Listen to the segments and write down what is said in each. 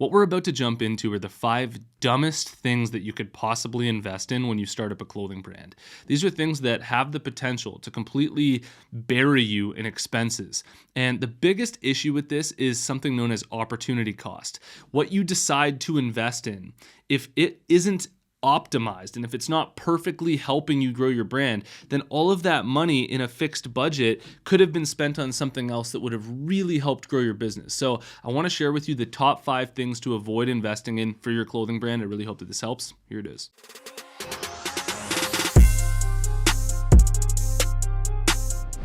What we're about to jump into are the 5 dumbest things that you could possibly invest in when you start up a clothing brand. These are things that have the potential to completely bury you in expenses. And the biggest issue with this is something known as opportunity cost. What you decide to invest in, if it isn't optimized and if it's not perfectly helping you grow your brand, then all of that money in a fixed budget could have been spent on something else that would have really helped grow your business. So I want to share with you the top 5 things to avoid investing in for your clothing brand. I really hope that this helps. Here it is.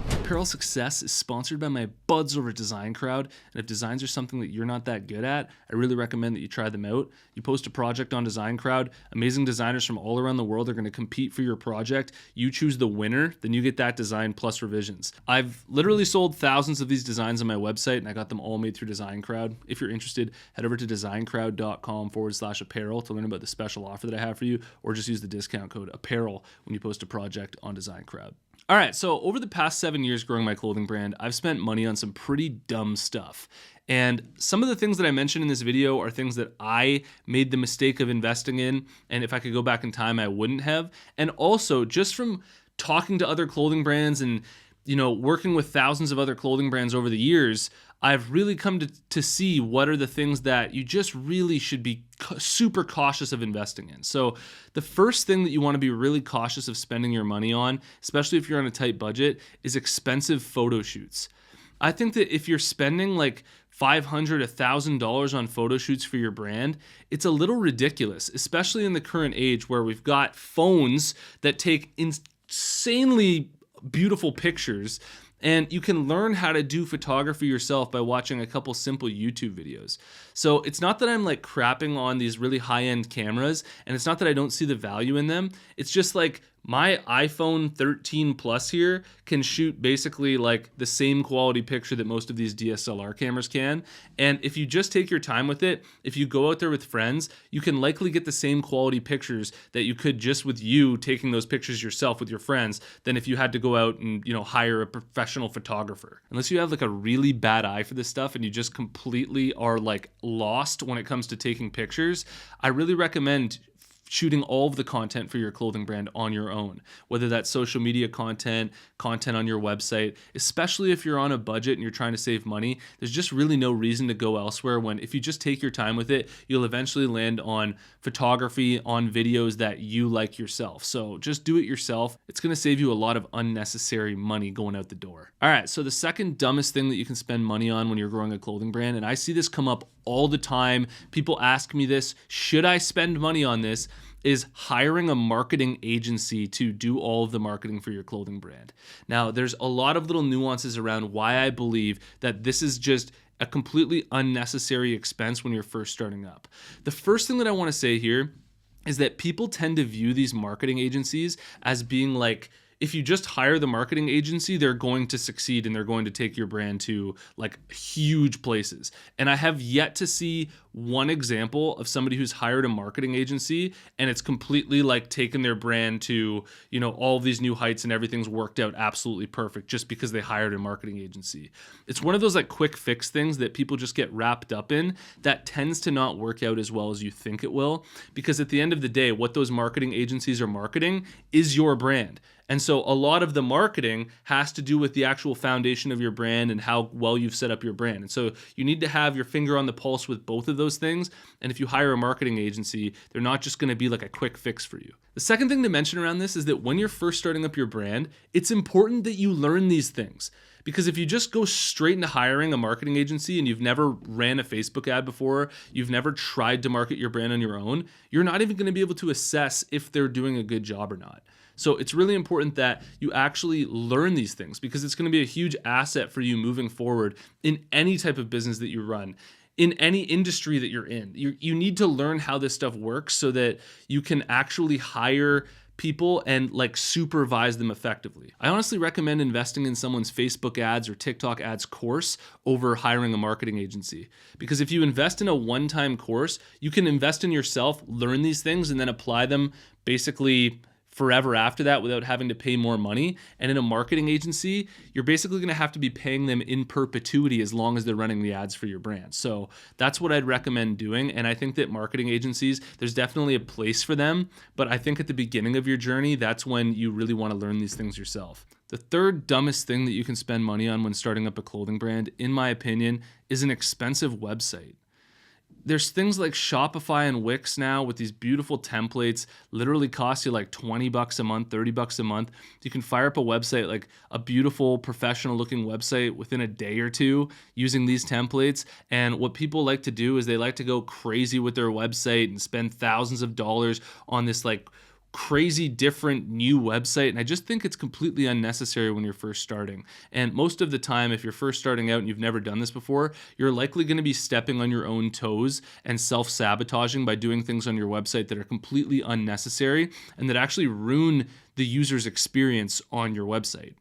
Apparel Success is sponsored by my buds over at Designcrowd, and if designs are something that you're not that good at, I really recommend that you try them out. You post a project on Designcrowd, amazing designers from all around the world are going to compete for your project. You choose the winner, then you get that design plus revisions. I've literally sold thousands of these designs on my website, and I got them all made through Designcrowd. If you're interested, head over to designcrowd.com/apparel to learn about the special offer that I have for you, or just use the discount code APPAREL when you post a project on Designcrowd. All right, so over the past 7 years growing my clothing brand, I've spent money on some pretty dumb stuff. And some of the things that I mentioned in this video are things that I made the mistake of investing in, and if I could go back in time, I wouldn't have. And also, just from talking to other clothing brands and working with thousands of other clothing brands over the years, I've really come to see what are the things that you just really should be super cautious of investing in. So the first thing that you want to be really cautious of spending your money on, especially if you're on a tight budget, is expensive photo shoots. I think that if you're spending like $500, $1,000 on photo shoots for your brand, it's a little ridiculous, especially in the current age where we've got phones that take insanely beautiful pictures. And you can learn how to do photography yourself by watching a couple simple YouTube videos. So it's not that I'm like crapping on these really high-end cameras, and it's not that I don't see the value in them. It's just like my iPhone 13 Plus here can shoot basically like the same quality picture that most of these DSLR cameras can. And if you just take your time with it, if you go out there with friends, you can likely get the same quality pictures that you could just with you taking those pictures yourself with your friends than if you had to go out and, hire a professional photographer. Unless you have like a really bad eye for this stuff and you just completely are like lost when it comes to taking pictures, I really recommend shooting all of the content for your clothing brand on your own, whether that's social media content on your website, especially if you're on a budget and you're trying to save money. There's just really no reason to go elsewhere when if you just take your time with it, you'll eventually land on photography, on videos that you like yourself. So just do it yourself. It's going to save you a lot of unnecessary money going out the door. All right, so the second dumbest thing that you can spend money on when you're growing a clothing brand, and I see this come up all the time. People ask me this, should I spend money on this? Is hiring a marketing agency to do all of the marketing for your clothing brand. Now, there's a lot of little nuances around why I believe that this is just a completely unnecessary expense when you're first starting up. The first thing that I want to say here is that people tend to view these marketing agencies as being like, if you just hire the marketing agency, they're going to succeed and they're going to take your brand to like huge places. And I have yet to see one example of somebody who's hired a marketing agency and it's completely like taken their brand to, all these new heights and everything's worked out absolutely perfect just because they hired a marketing agency. It's one of those like quick fix things that people just get wrapped up in that tends to not work out as well as you think it will, because at the end of the day, what those marketing agencies are marketing is your brand. And so a lot of the marketing has to do with the actual foundation of your brand and how well you've set up your brand. And so you need to have your finger on the pulse with both of those things. And if you hire a marketing agency, they're not just going to be like a quick fix for you. The second thing to mention around this is that when you're first starting up your brand, it's important that you learn these things. Because if you just go straight into hiring a marketing agency and you've never ran a Facebook ad before, you've never tried to market your brand on your own, you're not even going to be able to assess if they're doing a good job or not. So it's really important that you actually learn these things because it's going to be a huge asset for you moving forward in any type of business that you run, in any industry that you're in. You need to learn how this stuff works so that you can actually hire people and like supervise them effectively. I honestly recommend investing in someone's Facebook ads or TikTok ads course over hiring a marketing agency. Because if you invest in a one-time course, you can invest in yourself, learn these things, and then apply them basically forever after that without having to pay more money. And in a marketing agency, you're basically going to have to be paying them in perpetuity as long as they're running the ads for your brand. So that's what I'd recommend doing. And I think that marketing agencies, there's definitely a place for them, but I think at the beginning of your journey, that's when you really want to learn these things yourself. The third dumbest thing that you can spend money on when starting up a clothing brand, in my opinion, is an expensive website. There's things like Shopify and Wix now with these beautiful templates, literally cost you like $20 a month, $30 a month. You can fire up a website, like a beautiful professional looking website, within a day or two using these templates. And what people like to do is they like to go crazy with their website and spend thousands of dollars on this like crazy different new website, and I just think it's completely unnecessary when you're first starting. And most of the time, if you're first starting out and you've never done this before, you're likely going to be stepping on your own toes and self-sabotaging by doing things on your website that are completely unnecessary and that actually ruin the user's experience on your website.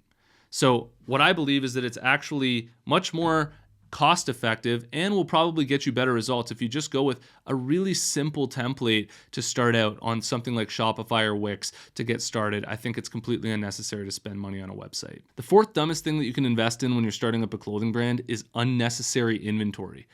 So what I believe is that it's actually much more cost effective and will probably get you better results if you just go with a really simple template to start out on something like Shopify or Wix to get started. I think it's completely unnecessary to spend money on a website. The fourth dumbest thing that you can invest in when you're starting up a clothing brand is unnecessary inventory.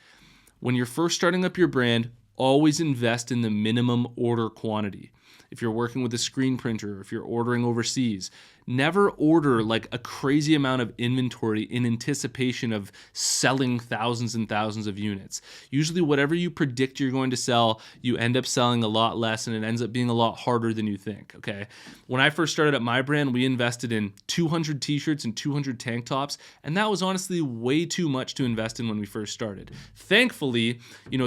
When you're first starting up your brand, always invest in the minimum order quantity. If you're working with a screen printer, if you're ordering overseas, never order like a crazy amount of inventory in anticipation of selling thousands and thousands of units. Usually whatever you predict you're going to sell, you end up selling a lot less and it ends up being a lot harder than you think, okay? When I first started up my brand, we invested in 200 t-shirts and 200 tank tops, and that was honestly way too much to invest in when we first started. Thankfully,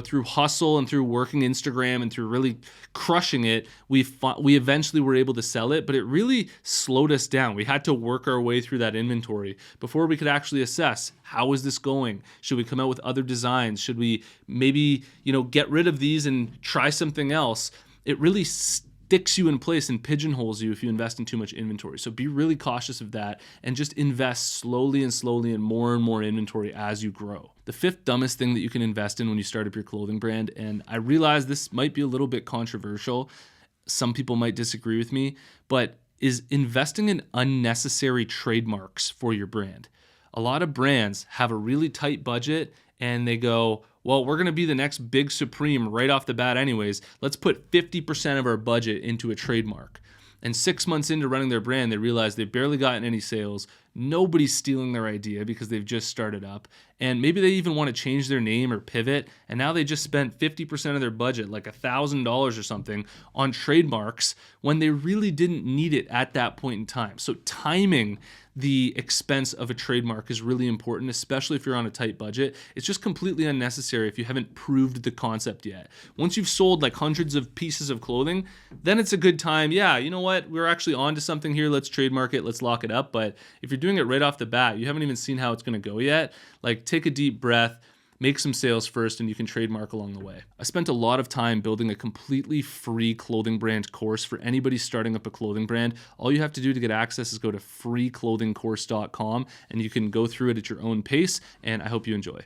through hustle and through working Instagram and through really crushing it, we eventually were able to sell it, but it really slowed us down. We had to work our way through that inventory before we could actually assess, how is this going? Should we come out with other designs? Should we maybe, get rid of these and try something else? It really sticks you in place and pigeonholes you if you invest in too much inventory. So be really cautious of that and just invest slowly in more and more inventory as you grow. The fifth dumbest thing that you can invest in when you start up your clothing brand, and I realize this might be a little bit controversial, some people might disagree with me, but is investing in unnecessary trademarks for your brand. A lot of brands have a really tight budget and they go, well, we're going to be the next big Supreme right off the bat anyways. Let's put 50% of our budget into a trademark. And 6 months into running their brand, they realize they've barely gotten any sales. Nobody's stealing their idea because they've just started up. And maybe they even want to change their name or pivot. And now they just spent 50% of their budget, like $1,000 or something, on trademarks when they really didn't need it at that point in time. So timing the expense of a trademark is really important, especially if you're on a tight budget. It's just completely unnecessary if you haven't proved the concept yet. Once you've sold like hundreds of pieces of clothing, then it's a good time. Yeah, you know what? We're actually onto something here. Let's trademark it. Let's lock it up. But if you're doing it right off the bat, you haven't even seen how it's going to go yet. Like, take a deep breath, make some sales first, and you can trademark along the way. I spent a lot of time building a completely free clothing brand course for anybody starting up a clothing brand. All you have to do to get access is go to freeclothingcourse.com, and you can go through it at your own pace, and I hope you enjoy.